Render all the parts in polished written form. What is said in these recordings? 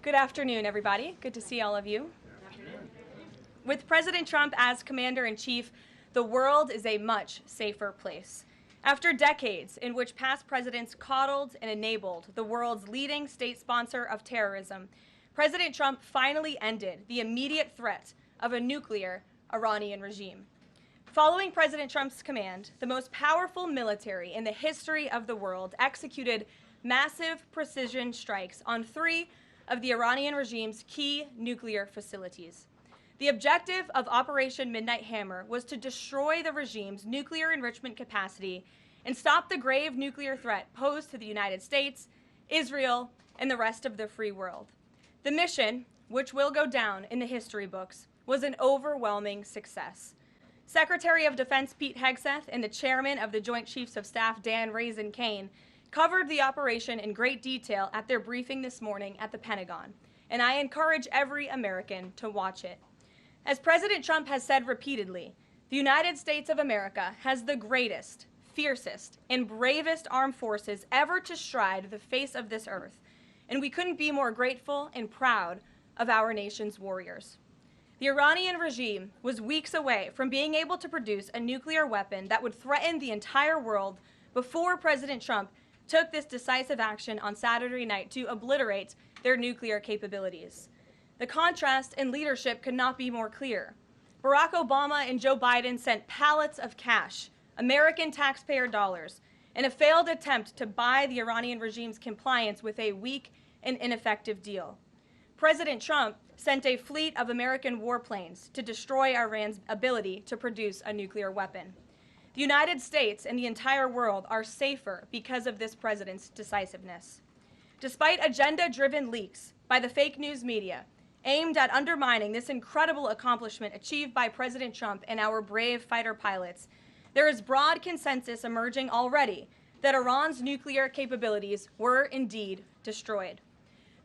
Good afternoon, everybody. Good to see all of you. With President Trump as commander-in-chief, the world is a much safer place. After decades in which past presidents coddled and enabled the world's leading state sponsor of terrorism, President Trump finally ended the immediate threat of a nuclear Iranian regime. Following President Trump's command, the most powerful military in the history of the world executed massive precision strikes on 3 of the Iranian regime's key nuclear facilities. The objective of Operation Midnight Hammer was to destroy the regime's nuclear enrichment capacity and stop the grave nuclear threat posed to the United States, Israel, and the rest of the free world. The mission, which will go down in the history books, was an overwhelming success. Secretary of Defense Pete Hegseth and the chairman of the Joint Chiefs of Staff Dan Raisin Kane covered the operation in great detail at their briefing this morning at the Pentagon, and I encourage every American to watch it. As President Trump has said repeatedly, the United States of America has the greatest, fiercest, and bravest armed forces ever to stride the face of this earth, and we couldn't be more grateful and proud of our nation's warriors. The Iranian regime was weeks away from being able to produce a nuclear weapon that would threaten the entire world before President Trump took this decisive action on Saturday night to obliterate their nuclear capabilities. The contrast in leadership could not be more clear. Barack Obama and Joe Biden sent pallets of cash, American taxpayer dollars, in a failed attempt to buy the Iranian regime's compliance with a weak and ineffective deal. President Trump sent a fleet of American warplanes to destroy Iran's ability to produce a nuclear weapon. The United States and the entire world are safer because of this president's decisiveness. Despite agenda-driven leaks by the fake news media aimed at undermining this incredible accomplishment achieved by President Trump and our brave fighter pilots, there is broad consensus emerging already that Iran's nuclear capabilities were indeed destroyed.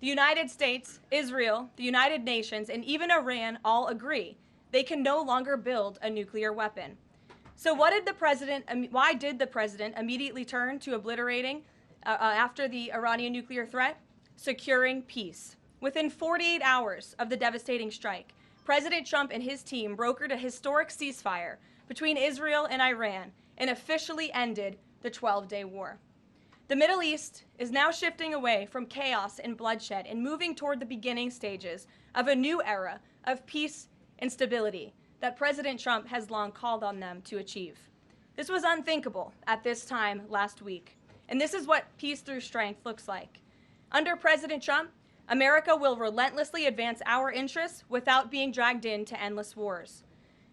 The United States, Israel, the United Nations, and even Iran all agree they can no longer build a nuclear weapon. So why did the president immediately turn to obliterating after the Iranian nuclear threat? Securing peace. Within 48 hours of the devastating strike, President Trump and his team brokered a historic ceasefire between Israel and Iran and officially ended the 12-day war. The Middle East is now shifting away from chaos and bloodshed and moving toward the beginning stages of a new era of peace and stability that President Trump has long called on them to achieve. This was unthinkable at this time last week, and this is what peace through strength looks like. Under President Trump, America will relentlessly advance our interests without being dragged into endless wars.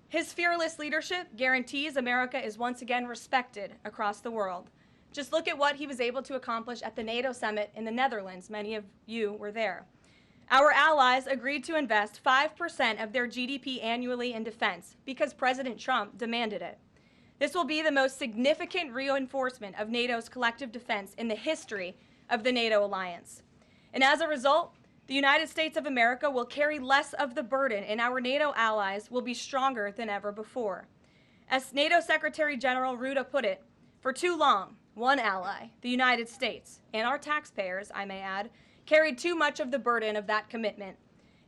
His fearless leadership guarantees America is once again respected across the world. Just look at what he was able to accomplish at the NATO summit in the Netherlands. Many of you were there. Our allies agreed to invest 5% of their GDP annually in defense because President Trump demanded it. This will be the most significant reinforcement of NATO's collective defense in the history of the NATO alliance. And as a result, the United States of America will carry less of the burden, and our NATO allies will be stronger than ever before. As NATO Secretary General Ruda put it, for too long, one ally, the United States, and our taxpayers, I may add, carried too much of the burden of that commitment.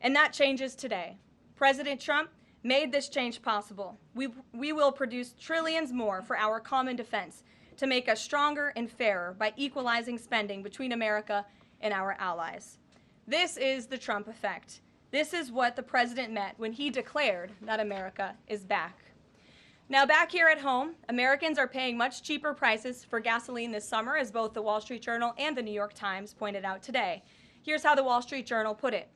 And that changes today. President Trump made this change possible. We will produce trillions more for our common defense to make us stronger and fairer by equalizing spending between America and our allies. This is the Trump effect. This is what the president meant when he declared that America is back. Now, back here at home, Americans are paying much cheaper prices for gasoline this summer, as both the Wall Street Journal and the New York Times pointed out today. Here's how the Wall Street Journal put it.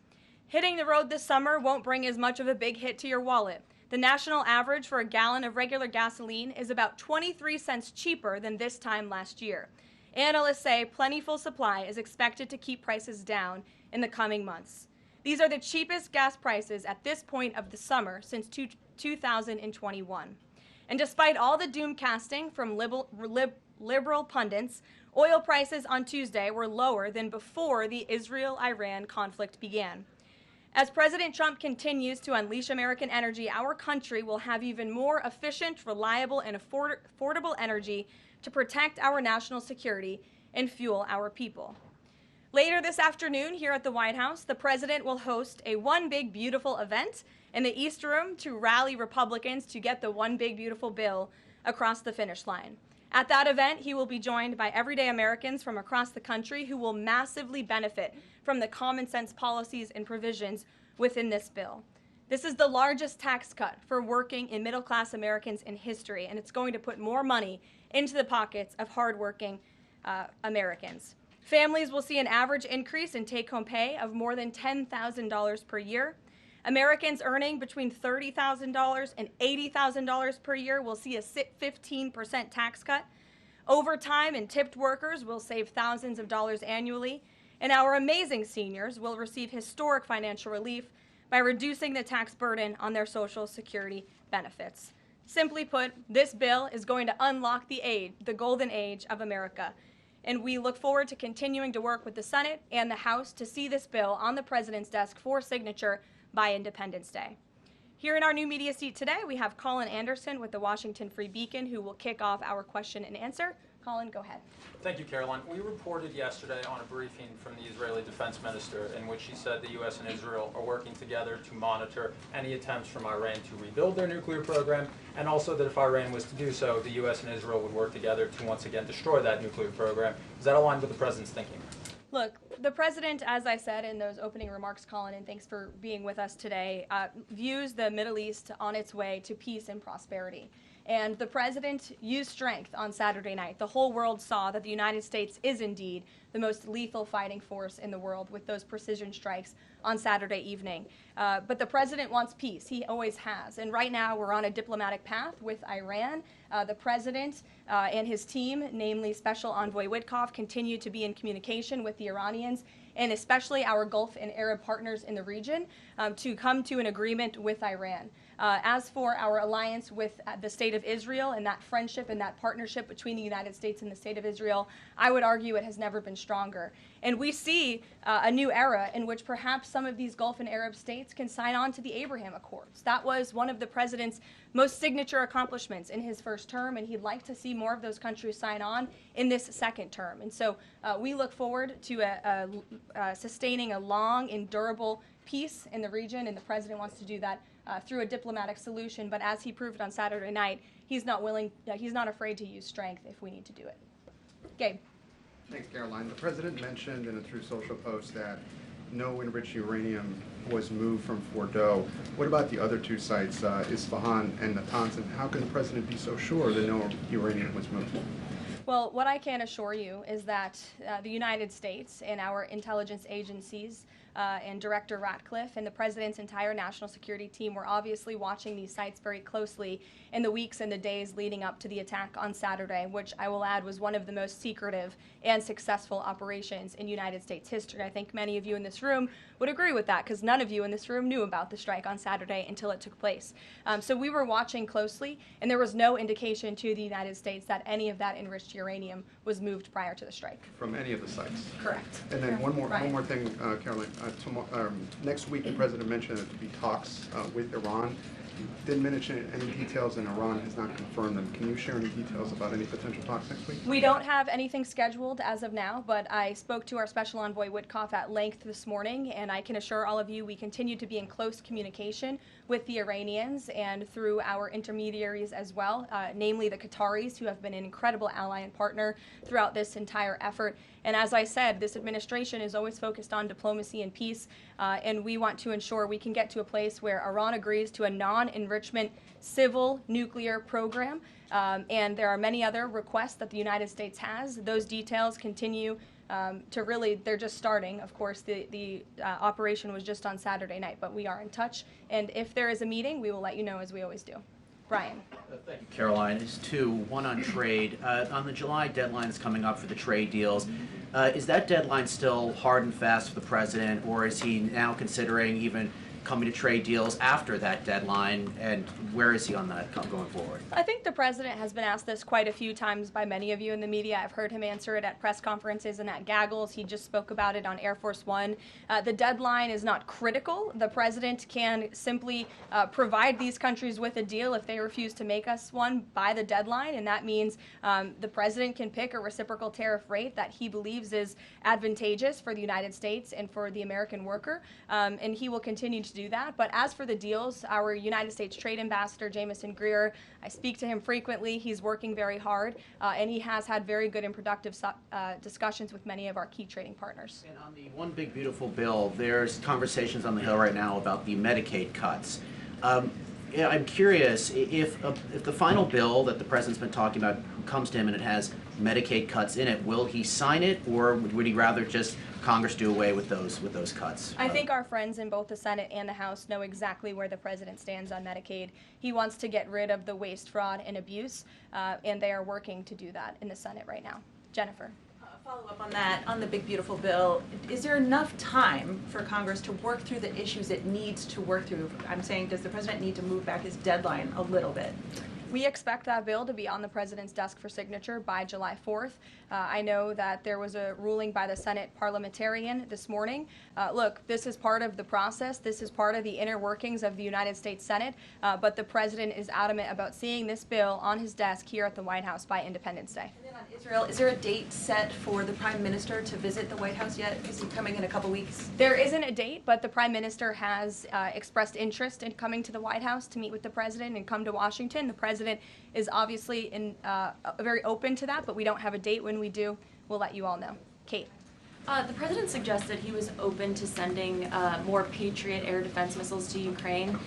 Hitting the road this summer won't bring as much of a big hit to your wallet. The national average for a gallon of regular gasoline is about 23 cents cheaper than this time last year. Analysts say plentiful supply is expected to keep prices down in the coming months. These are the cheapest gas prices at this point of the summer since 2021. And despite all the doom casting from liberal pundits, oil prices on Tuesday were lower than before the Israel-Iran conflict began. As President Trump continues to unleash American energy, our country will have even more efficient, reliable, and affordable energy to protect our national security and fuel our people. Later this afternoon here at the White House, the president will host a One Big Beautiful event in the East Room to rally Republicans to get the One Big Beautiful bill across the finish line. At that event, he will be joined by everyday Americans from across the country who will massively benefit from the common sense policies and provisions within this bill. This is the largest tax cut for working and middle-class Americans in history, and it's going to put more money into the pockets of hardworking Americans. Families will see an average increase in take-home pay of more than $10,000 per year. Americans earning between $30,000 and $80,000 per year will see a 15% tax cut. Overtime and tipped workers will save thousands of dollars annually. And our amazing seniors will receive historic financial relief by reducing the tax burden on their Social Security benefits. Simply put, this bill is going to unlock the golden age of America. And we look forward to continuing to work with the Senate and the House to see this bill on the president's desk for signature by Independence Day. Here in our new media seat today, we have Colin Anderson with the Washington Free Beacon, who will kick off our question and answer. Colin, go ahead. Thank you, Karoline. We reported yesterday on a briefing from the Israeli Defense Minister in which she said the U.S. and Israel are working together to monitor any attempts from Iran to rebuild their nuclear program, and also that if Iran was to do so, the U.S. and Israel would work together to once again destroy that nuclear program. Is that aligned with the president's thinking? Look, the president, as I said in those opening remarks, Colin, and thanks for being with us today, views the Middle East on its way to peace and prosperity. And the president used strength on Saturday night. The whole world saw that the United States is indeed the most lethal fighting force in the world with those precision strikes on Saturday evening. But the president wants peace. He always has. And right now we're on a diplomatic path with Iran. The president and his team, namely Special Envoy Witkoff, continue to be in communication with the Iranians and especially our Gulf and Arab partners in the region to come to an agreement with Iran. As for our alliance with the State of Israel and that friendship and that partnership between the United States and the State of Israel, I would argue it has never been stronger. And we see a new era in which perhaps some of these Gulf and Arab states can sign on to the Abraham Accords. That was one of the president's most signature accomplishments in his first term, and he'd like to see more of those countries sign on in this second term. And so we look forward to sustaining a long and durable peace in the region, and the president wants to do that through a diplomatic solution. But as he proved on Saturday night, he's not afraid to use strength if we need to do it. Gabe. Thanks, Karoline. The president mentioned in a Truth Social post that no enriched uranium was moved from Fordo. What about the other two sites, Isfahan and Natanz, and how can the president be so sure that no uranium was moved? Well, what I can assure you is that the United States and our intelligence agencies and Director Ratcliffe and the president's entire national security team were obviously watching these sites very closely in the weeks and the days leading up to the attack on Saturday, which I will add was one of the most secretive and successful operations in United States history. I think many of you in this room would agree with that because none of you in this room knew about the strike on Saturday until it took place. So we were watching closely, and there was no indication to the United States that any of that enriched uranium was moved prior to the strike. From any of the sites? Correct. And then one more thing, Karoline. Next week, the president mentioned that there would be talks with Iran. Didn't mention any details, and Iran has not confirmed them. Can you share any details about any potential talks next week? We don't have anything scheduled as of now, but I spoke to our Special Envoy Witkoff at length this morning, and I can assure all of you we continue to be in close communication with the Iranians and through our intermediaries as well, namely the Qataris, who have been an incredible ally and partner throughout this entire effort. And as I said, this administration is always focused on diplomacy and peace, and we want to ensure we can get to a place where Iran agrees to a non-enrichment civil nuclear program. And there are many other requests that the United States has. Those details continue to really, they're just starting. Of course, the operation was just on Saturday night, but we are in touch. And if there is a meeting, we will let you know, as we always do. Brian. Thank you, Karoline. There's two, one on trade. On the July deadline that's coming up for the trade deals, is that deadline still hard and fast for the president, or is he now considering even coming to trade deals after that deadline, and where is he on that going forward? I think the president has been asked this quite a few times by many of you in the media. I've heard him answer it at press conferences and at gaggles. He just spoke about it on Air Force One. The deadline is not critical. The president can simply provide these countries with a deal if they refuse to make us one by the deadline, and that means the president can pick a reciprocal tariff rate that he believes is advantageous for the United States and for the American worker, and he will continue to do that. But as for the deals, our United States Trade Ambassador, Jamison Greer, I speak to him frequently. He's working very hard, and he has had very good and productive discussions with many of our key trading partners. And on the One Big Beautiful Bill, there's conversations on the Hill right now about the Medicaid cuts. Yeah, I'm curious if the final bill that the president's been talking about comes to him and it has Medicaid cuts in it, will he sign it, or would he rather just Congress do away with those cuts? I think our friends in both the Senate and the House know exactly where the president stands on Medicaid. He wants to get rid of the waste, fraud, and abuse, and they are working to do that in the Senate right now. Jennifer. Follow up on that, on the big beautiful bill, is there enough time for Congress to work through the issues it needs to work through? I'm saying, does the president need to move back his deadline a little bit? We expect that bill to be on the president's desk for signature by July 4th. I know that there was a ruling by the Senate parliamentarian this morning. Look, this is part of the process. This is part of the inner workings of the United States Senate, but the president is adamant about seeing this bill on his desk here at the White House by Independence Day. And then on Israel, is there a date set for the Prime Minister to visit the White House yet? Is he coming in a couple weeks? There isn't a date, but the Prime Minister has expressed interest in coming to the White House to meet with the president and come to Washington. The president is obviously very open to that, but we don't have a date. When we do, we'll let you all know. Kate. The president suggested he was open to sending more Patriot air defense missiles to Ukraine.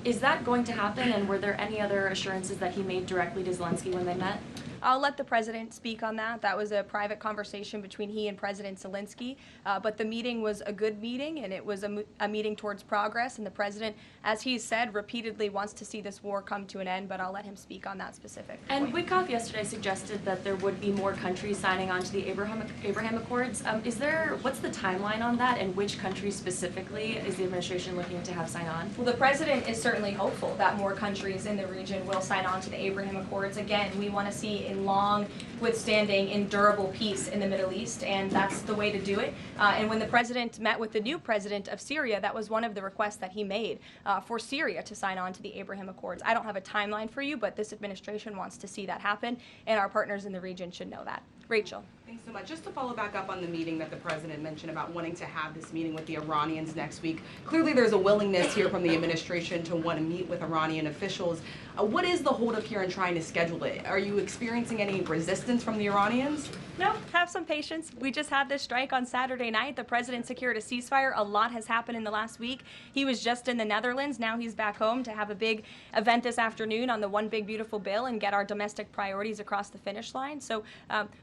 Is that going to happen, and were there any other assurances that he made directly to Zelensky when they met? I'll let the president speak on that. That was a private conversation between he and President Zelensky, but the meeting was a good meeting, and it was a meeting towards progress, and the president, as he said, repeatedly wants to see this war come to an end, but I'll let him speak on that specific point. And Witkoff yesterday suggested that there would be more countries signing on to the Abraham Accords. What's the timeline on that, and which countries specifically is the administration looking to have sign on? Well, the president is certainly hopeful that more countries in the region will sign on to the Abraham Accords. Again, we want to see a long, withstanding, endurable peace in the Middle East, and that's the way to do it. And when the president met with the new president of Syria, that was one of the requests that he made for Syria to sign on to the Abraham Accords. I don't have a timeline for you, but this administration wants to see that happen, and our partners in the region should know that. Rachel. Thanks so much. Just to follow back up on the meeting that the president mentioned about wanting to have this meeting with the Iranians next week. Clearly there's a willingness here from the administration to want to meet with Iranian officials. What is the holdup here in trying to schedule it? Are you experiencing any resistance from the Iranians? No, have some patience. We just had this strike on Saturday night. The president secured a ceasefire. A lot has happened in the last week. He was just in the Netherlands. Now he's back home to have a big event this afternoon on the One Big Beautiful Bill and get our domestic priorities across the finish line. So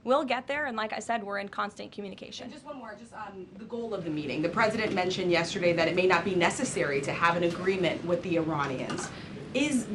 we'll get there, and like I said, we're in constant communication. And just one more, the goal of the meeting. The president mentioned yesterday that it may not be necessary to have an agreement with the Iranians.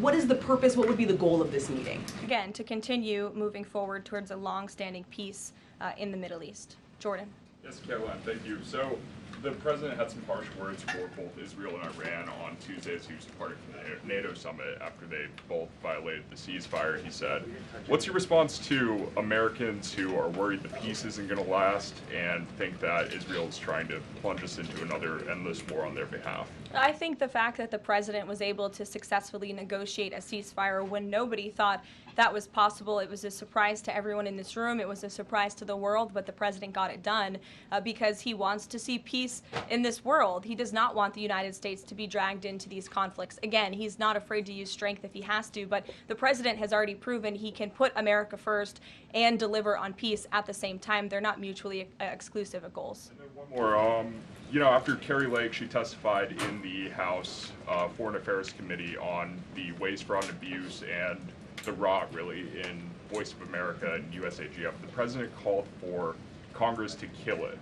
What is the purpose, what would be the goal of this meeting? Again, to continue moving forward towards a long-standing peace in the Middle East. Jordan. Yes, Karoline, thank you. So the president had some harsh words for both Israel and Iran on Tuesday as he was departing from the NATO summit after they both violated the ceasefire. He said, what's your response to Americans who are worried the peace isn't going to last and think that Israel is trying to plunge us into another endless war on their behalf? I think the fact that the president was able to successfully negotiate a ceasefire when nobody thought that was possible, it was a surprise to everyone in this room. It was a surprise to the world, but the president got it done because he wants to see peace in this world. He does not want the United States to be dragged into these conflicts. Again, he's not afraid to use strength if he has to, but the president has already proven he can put America first and deliver on peace at the same time. They're not mutually exclusive goals. And then one more. After Carrie Lake, she testified in the House Foreign Affairs Committee on the waste, fraud, and abuse and the rot, really, in Voice of America and USAGF. The president called for Congress to kill it.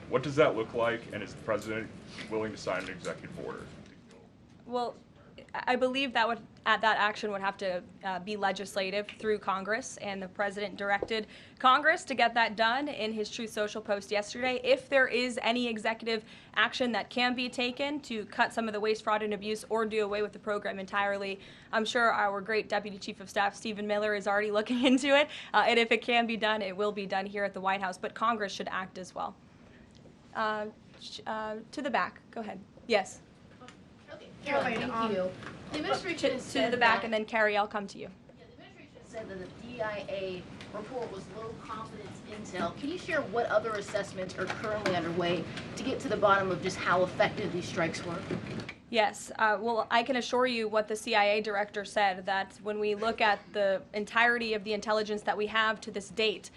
What does that look like, and is the president willing to sign an executive order? Well, I believe that that action would have to be legislative through Congress, and the president directed Congress to get that done in his Truth Social post yesterday. If there is any executive action that can be taken to cut some of the waste, fraud, and abuse or do away with the program entirely, I'm sure our great Deputy Chief of Staff, Stephen Miller, is already looking into it. And if it can be done, it will be done here at the White House. But Congress should act as well. To the back. Go ahead. Yes. Okay, Caroline, thank you. The administration has To said the back, that- and then Carrie, I'll come to you. Yeah, the administration said that the DIA report was low confidence intel. Can you share what other assessments are currently underway to get to the bottom of just how effective these strikes were? Yes. Well, I can assure you what the CIA director said, that when we look at the entirety of the intelligence that we have to this date,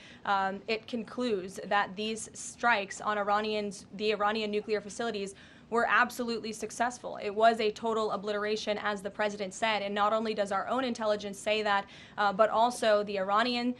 it concludes that these strikes on the Iranian nuclear facilities were absolutely successful. It was a total obliteration, as the president said, and not only does our own intelligence say that, but also the Iranian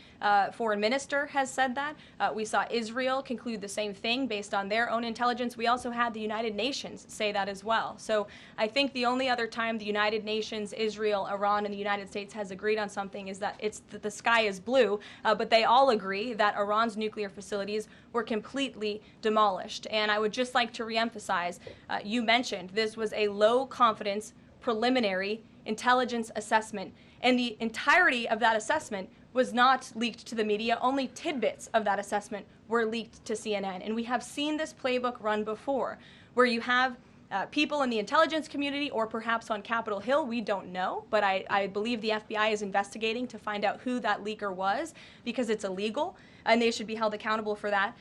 foreign minister has said that. We saw Israel conclude the same thing based on their own intelligence. We also had the United Nations say that as well. So I think the only other time the United Nations, Israel, Iran, and the United States has agreed on something is that the sky is blue, but they all agree that Iran's nuclear facilities were completely demolished. And I would just like to reemphasize, you mentioned this was a low confidence preliminary intelligence assessment, and the entirety of that assessment was not leaked to the media. Only tidbits of that assessment were leaked to CNN. And we have seen this playbook run before, where you have people in the intelligence community, or perhaps on Capitol Hill, we don't know, but I believe the FBI is investigating to find out who that leaker was, because it's illegal, and they should be held accountable for that,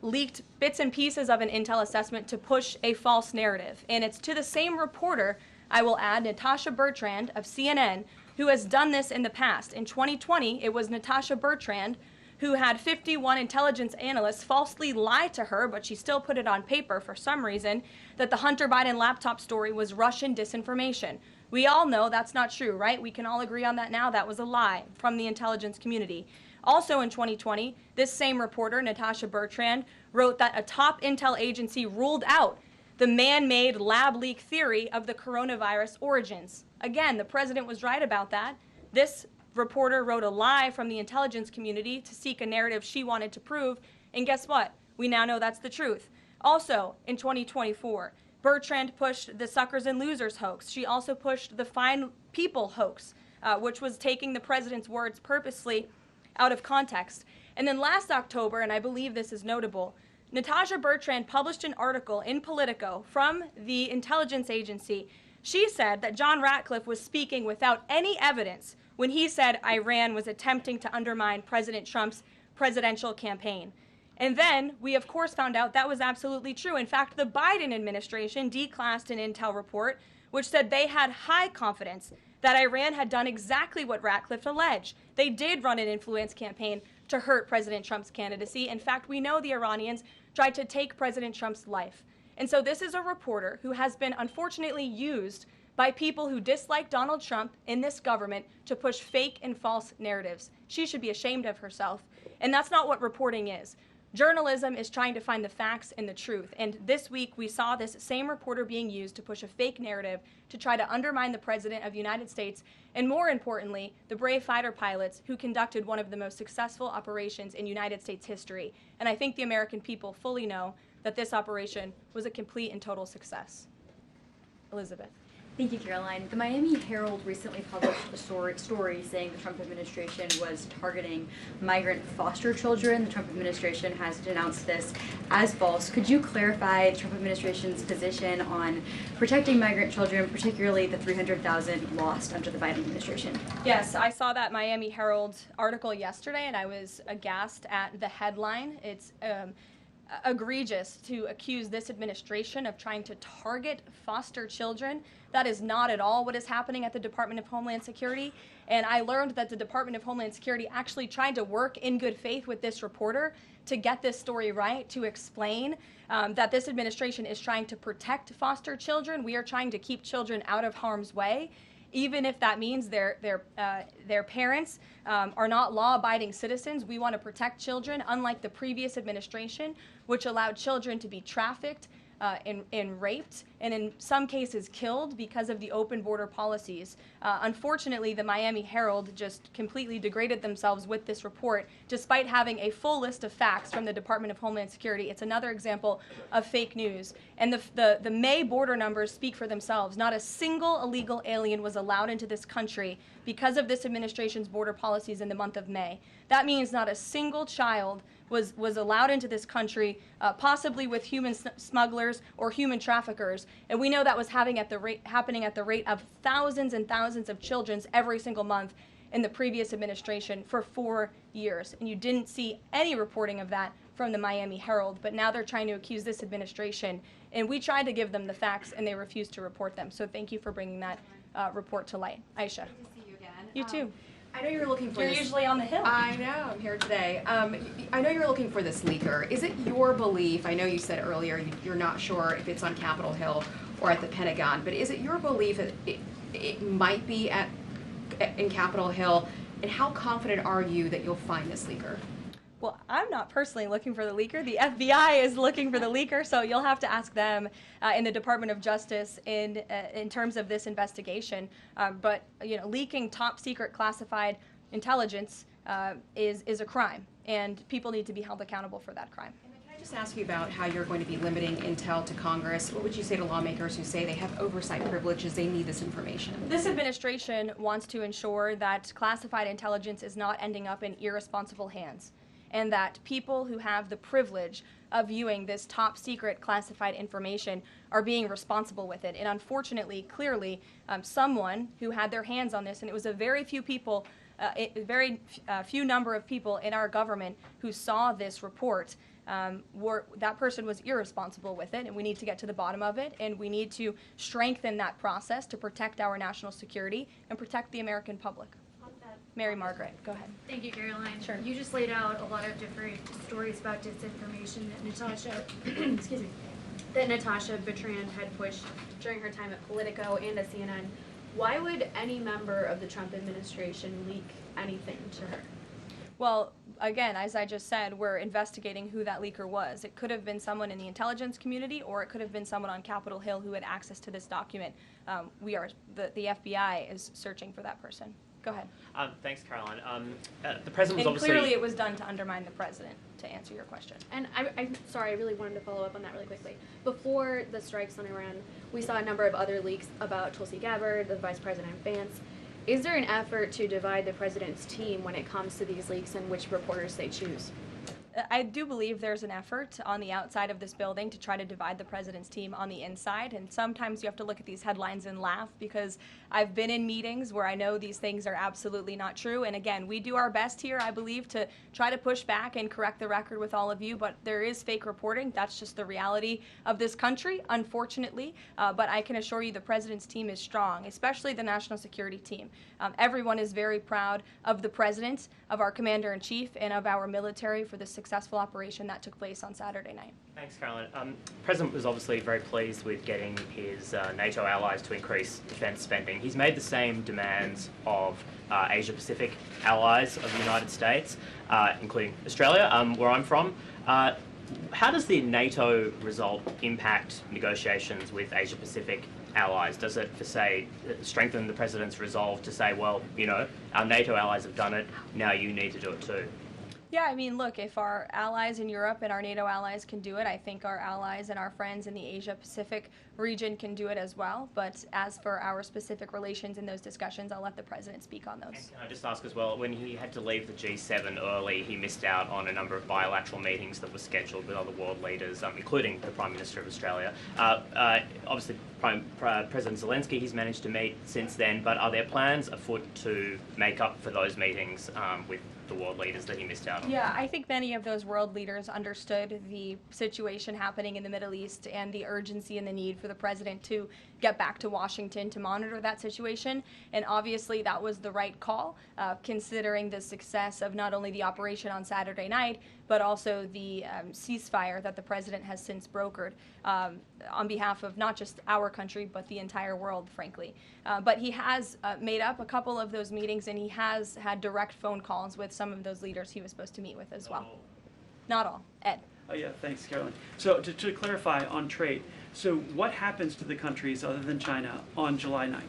leaked bits and pieces of an intel assessment to push a false narrative. And it's to the same reporter, I will add, Natasha Bertrand of CNN, who has done this in the past. In 2020, it was Natasha Bertrand who had 51 intelligence analysts falsely lie to her, but she still put it on paper for some reason, that the Hunter Biden laptop story was Russian disinformation. We all know that's not true, right? We can all agree on that now. That was a lie from the intelligence community. Also in 2020, this same reporter, Natasha Bertrand, wrote that a top intel agency ruled out the man-made lab leak theory of the coronavirus origins. Again, the president was right about that. This reporter wrote a lie from the intelligence community to seek a narrative she wanted to prove, and guess what? We now know that's the truth. Also, in 2024, Bertrand pushed the suckers and losers hoax. She also pushed the fine people hoax, which was taking the president's words purposely out of context. And then last October, and I believe this is notable, Natasha Bertrand published an article in Politico from the intelligence agency. She said that John Ratcliffe was speaking without any evidence when he said Iran was attempting to undermine President Trump's presidential campaign. And then we, of course, found out that was absolutely true. In fact, the Biden administration declassed an intel report which said they had high confidence that Iran had done exactly what Ratcliffe alleged. They did run an influence campaign to hurt President Trump's candidacy. In fact, we know the Iranians tried to take President Trump's life. And so this is a reporter who has been unfortunately used by people who dislike Donald Trump in this government to push fake and false narratives. She should be ashamed of herself. And that's not what reporting is. Journalism is trying to find the facts and the truth. And this week we saw this same reporter being used to push a fake narrative to try to undermine the President of the United States, and more importantly, the brave fighter pilots who conducted one of the most successful operations in United States history. And I think the American people fully know that this operation was a complete and total success. Elizabeth. Thank you, Caroline. The Miami Herald recently published a story saying the Trump administration was targeting migrant foster children. The Trump administration has denounced this as false. Could you clarify the Trump administration's position on protecting migrant children, particularly the 300,000 lost under the Biden administration? Yes, I saw that Miami Herald article yesterday, and I was aghast at the headline. It's egregious to accuse this administration of trying to target foster children. That is not at all what is happening at the Department of Homeland Security. And I learned that the Department of Homeland Security actually tried to work in good faith with this reporter to get this story right, to explain that this administration is trying to protect foster children. We are trying to keep children out of harm's way, even if that means their parents are not law-abiding citizens. We want to protect children, unlike the previous administration, which allowed children to be trafficked, and raped, and in some cases killed because of the open border policies. Unfortunately, the Miami Herald just completely degraded themselves with this report, despite having a full list of facts from the Department of Homeland Security. It's another example of fake news. And the May border numbers speak for themselves. Not a single illegal alien was allowed into this country because of this administration's border policies in the month of May. That means not a single child was allowed into this country, possibly with human smugglers or human traffickers. And we know that was happening at the rate of thousands and thousands of children every single month in the previous administration for 4 years. And you didn't see any reporting of that from the Miami Herald, but now they're trying to accuse this administration. And we tried to give them the facts, and they refused to report them. So thank you for bringing that report to light. Aisha. Good to see you again. You too. I know you're looking for You're this. usually on the Hill. I know, I'm here today. I know you're looking for this leaker. Is it your belief, I know you said earlier you're not sure if it's on Capitol Hill or at the Pentagon, but is it your belief that it might be in Capitol Hill, and how confident are you that you'll find this leaker? Well, I'm not personally looking for the leaker. The FBI is looking for the leaker, so you'll have to ask them in the Department of Justice in terms of this investigation. But leaking top secret classified intelligence is a crime, and people need to be held accountable for that crime. And then can I just ask you about how you're going to be limiting intel to Congress? What would you say to lawmakers who say they have oversight privileges, they need this information? This administration wants to ensure that classified intelligence is not ending up in irresponsible hands, and that people who have the privilege of viewing this top secret classified information are being responsible with it. And unfortunately, clearly, someone who had their hands on this, and it was a very few people, few number of people in our government who saw this report, that person was irresponsible with it, and we need to get to the bottom of it, and we need to strengthen that process to protect our national security and protect the American public. Mary Margaret, go ahead. Thank you, Caroline. Sure. You just laid out a lot of different stories about disinformation that Natasha, excuse me, that Natasha Bertrand had pushed during her time at Politico and at CNN. Why would any member of the Trump administration leak anything to her? Well, again, as I just said, we're investigating who that leaker was. It could have been someone in the intelligence community, or it could have been someone on Capitol Hill who had access to this document. The FBI is searching for that person. Go ahead. Thanks, Caroline. The president was And obviously... clearly it was done to undermine the president, to answer your question. And I'm sorry, I really wanted to follow up on that really quickly. Before the strikes on Iran, we saw a number of other leaks about Tulsi Gabbard, the Vice President Vance. Is there an effort to divide the president's team when it comes to these leaks and which reporters they choose? I do believe there's an effort on the outside of this building to try to divide the president's team on the inside, and sometimes you have to look at these headlines and laugh, because I've been in meetings where I know these things are absolutely not true, and again, we do our best here, I believe, to try to push back and correct the record with all of you, but there is fake reporting. That's just the reality of this country, unfortunately, but I can assure you the president's team is strong, especially the national security team. Everyone is very proud of the president, of our commander-in-chief, and of our military for the successful operation that took place on Saturday night. Thanks, Caroline. The President was obviously very pleased with getting his NATO allies to increase defence spending. He's made the same demands of Asia-Pacific allies of the United States, including Australia, where I'm from. How does the NATO result impact negotiations with Asia-Pacific allies? Does it, for say, strengthen the President's resolve to say, well, our NATO allies have done it, now you need to do it too? Yeah, I mean, look, if our allies in Europe and our NATO allies can do it, I think our allies and our friends in the Asia-Pacific region can do it as well. But as for our specific relations in those discussions, I'll let the president speak on those. And can I just ask as well, when he had to leave the G7 early, he missed out on a number of bilateral meetings that were scheduled with other world leaders, including the Prime Minister of Australia. Obviously, President Zelensky, he's managed to meet since then, but are there plans afoot to make up for those meetings with the world leaders that he missed out on? Yeah, I think many of those world leaders understood the situation happening in the Middle East and the urgency and the need for the president to get back to Washington to monitor that situation. And obviously that was the right call, considering the success of not only the operation on Saturday night, but also the ceasefire that the president has since brokered on behalf of not just our country, but the entire world, frankly. But he has made up a couple of those meetings, and he has had direct phone calls with some of those leaders he was supposed to meet with as well. Not all. Ed. Oh yeah, thanks, Caroline. So to clarify on trade, so what happens to the countries other than China on July 9th?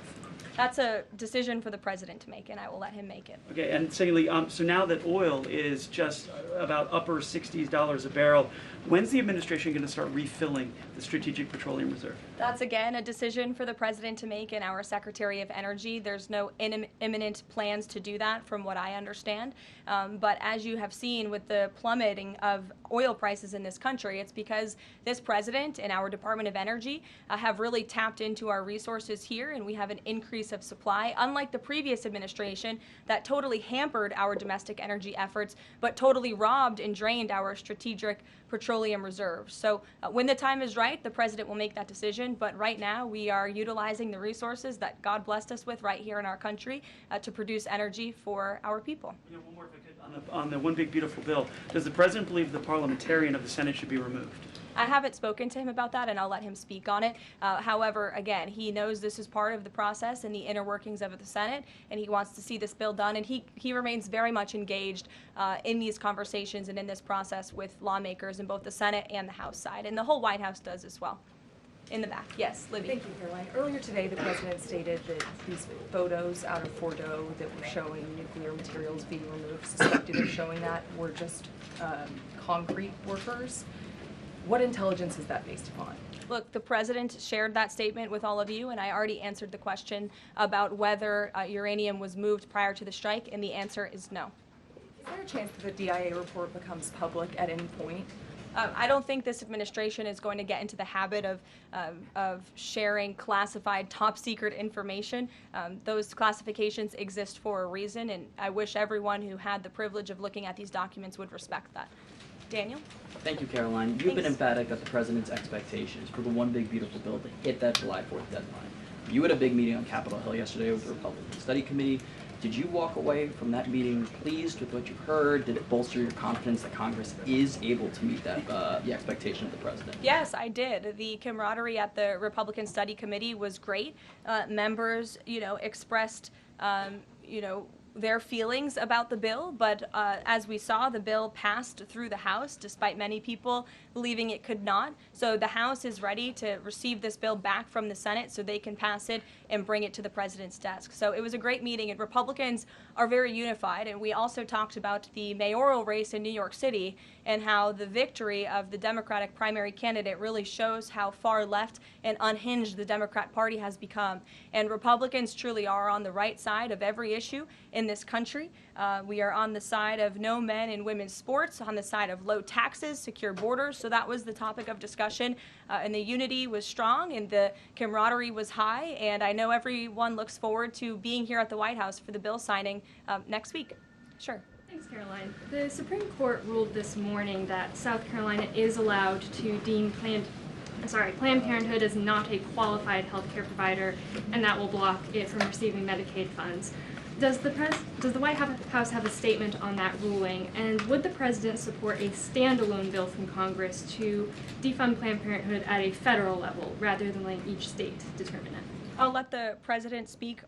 That's a decision for the president to make, and I will let him make it. Okay, and secondly, so now that oil is just about upper $60s a barrel, when's the administration going to start refilling the Strategic Petroleum Reserve? That's again a decision for the president to make and our Secretary of Energy. There's no imminent plans to do that from what I understand. But as you have seen with the plummeting of oil prices in this country, it's because this president and our Department of Energy have really tapped into our resources here, and we have an increase of supply, unlike the previous administration that totally hampered our domestic energy efforts, but totally robbed and drained our strategic petroleum reserves. So when the time is right, the president will make that decision. But right now, we are utilizing the resources that God blessed us with right here in our country to produce energy for our people. You know, one more if I could, on the One Big Beautiful Bill, does the president believe the parliamentarian of the Senate should be removed? I haven't spoken to him about that, and I'll let him speak on it. However, again, he knows this is part of the process and the inner workings of the Senate, and he wants to see this bill done, and he remains very much engaged in these conversations and in this process with lawmakers in both the Senate and the House side, and the whole White House does as well. In the back, yes, Libby. Thank you, Caroline. Earlier today, the president stated that these photos out of Fordo that were showing nuclear materials being removed, suspected of showing that, were just concrete workers. What intelligence is that based upon? Look, the president shared that statement with all of you, and I already answered the question about whether uranium was moved prior to the strike, and the answer is no. Is there a chance that the DIA report becomes public at any point? I don't think this administration is going to get into the habit of sharing classified, top-secret information. Those classifications exist for a reason, and I wish everyone who had the privilege of looking at these documents would respect that. Daniel? Thank you, Caroline. You've been emphatic that the president's expectations for the One Big Beautiful Bill to hit that July 4th deadline. You had a big meeting on Capitol Hill yesterday with the Republican Study Committee. Did you walk away from that meeting pleased with what you heard? Did it bolster your confidence that Congress is able to meet that the expectation of the president? Yes, I did. The camaraderie at the Republican Study Committee was great. Members, expressed, their feelings about the bill, but as we saw, the bill passed through the House despite many people believing it could not. So the House is ready to receive this bill back from the Senate so they can pass it and bring it to the president's desk. So it was a great meeting, and Republicans are very unified. And we also talked about the mayoral race in New York City and how the victory of the Democratic primary candidate really shows how far left and unhinged the Democrat Party has become. And Republicans truly are on the right side of every issue in this country. We are on the side of no men in women's sports, on the side of low taxes, secure borders. So that was the topic of discussion. And the unity was strong and the camaraderie was high. And I know everyone looks forward to being here at the White House for the bill signing next week. Sure. Thanks, Caroline. The Supreme Court ruled this morning that South Carolina is allowed to deem Planned Parenthood as not a qualified health care provider, and that will block it from receiving Medicaid funds. Does the White House have a statement on that ruling, and would the president support a standalone bill from Congress to defund Planned Parenthood at a federal level rather than letting each state determine it? I'll let the president speak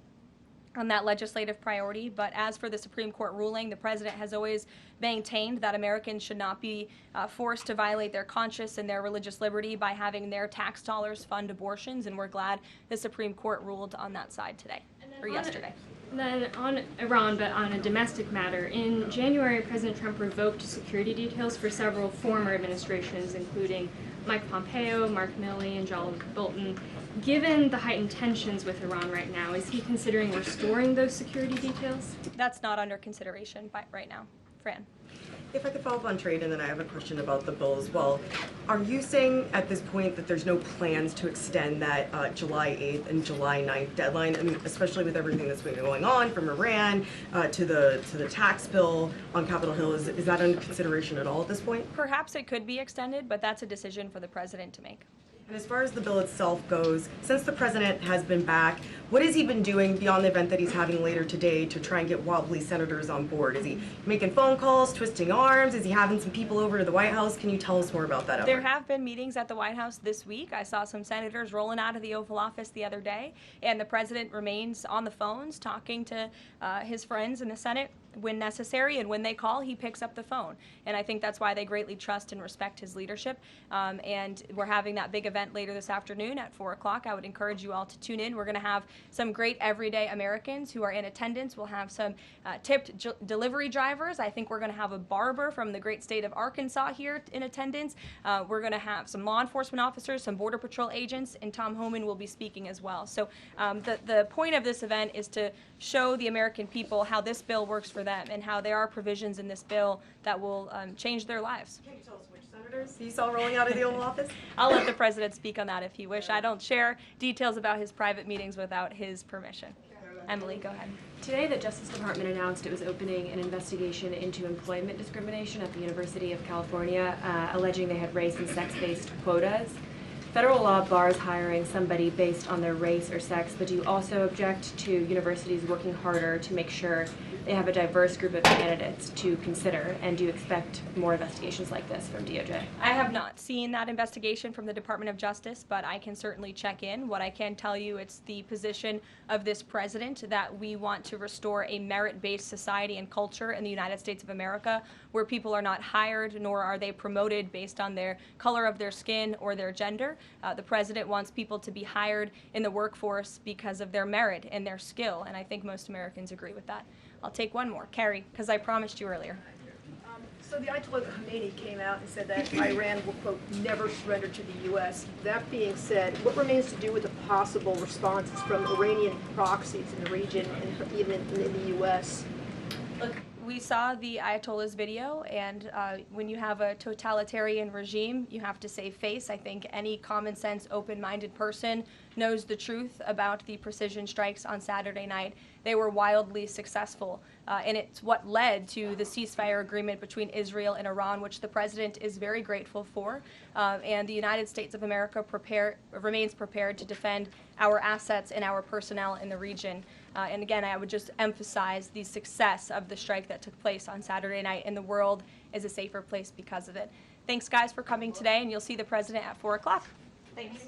on that legislative priority, but as for the Supreme Court ruling, the president has always maintained that Americans should not be forced to violate their conscience and their religious liberty by having their tax dollars fund abortions, and we're glad the Supreme Court ruled on that side today, or yesterday. Then on Iran, but on a domestic matter, in January, President Trump revoked security details for several former administrations, including Mike Pompeo, Mark Milley, and John Bolton. Given the heightened tensions with Iran right now, is he considering restoring those security details? That's not under consideration right now. Fran. If I could follow up on trade, and then I have a question about the bill as well. Are you saying at this point that there's no plans to extend that July 8th and July 9th deadline? I mean, especially with everything that's been going on from Iran to the tax bill on Capitol Hill, is that under consideration at all at this point? Perhaps it could be extended, but that's a decision for the president to make. And as far as the bill itself goes, since the president has been back, What has he been doing beyond the event that he's having later today to try and get wobbly senators on board? Is he making phone calls, twisting arms? Is he having some people over to the White House? Can you tell us more about that effort? There have been meetings at the White House this week. I saw some senators rolling out of the Oval Office the other day, and the president remains on the phones talking to his friends in the Senate when necessary, and when they call, he picks up the phone. And I think that's why they greatly trust and respect his leadership. And we're having that big event later this afternoon at 4 o'clock. I would encourage you all to tune in. We're going to have some great everyday Americans who are in attendance. We'll have some tipped delivery drivers. I think we're going to have a barber from the great state of Arkansas here in attendance. We're going to have some law enforcement officers, some Border Patrol agents, and Tom Homan will be speaking as well. So the point of this event is to show the American people how this bill works for them and how there are provisions in this bill that will change their lives. Can you tell us which senators you saw rolling out of the Oval Office? I'll let the president speak on that if you wish. I don't share details about his private meetings without his permission. Emily, go ahead. Today, the Justice Department announced it was opening an investigation into employment discrimination at the University of California, alleging they had race and sex-based quotas. Federal law bars hiring somebody based on their race or sex, but do you also object to universities working harder to make sure they have a diverse group of candidates to consider, and do you expect more investigations like this from DOJ? I have not seen that investigation from the Department of Justice, but I can certainly check in. What I can tell you, it's the position of this president that we want to restore a merit-based society and culture in the United States of America, where people are not hired nor are they promoted based on their color of their skin or their gender. The president wants people to be hired in the workforce because of their merit and their skill, and I think most Americans agree with that. I'll take one more. Carrie, because I promised you earlier. So the Ayatollah Khomeini came out and said that Iran will, quote, never surrender to the U.S. That being said, what remains to do with the possible responses from Iranian proxies in the region and even in the U.S.? Look, we saw the Ayatollah's video, and when you have a totalitarian regime, you have to save face. I think any common sense, open-minded person knows the truth about the precision strikes on Saturday night. They were wildly successful, and it's what led to the ceasefire agreement between Israel and Iran, which the president is very grateful for. And the United States of America remains prepared to defend our assets and our personnel in the region. And again, I would just emphasize the success of the strike that took place on Saturday night, and the world is a safer place because of it. Thanks, guys, for coming today, and you'll see the president at 4 o'clock. Thanks.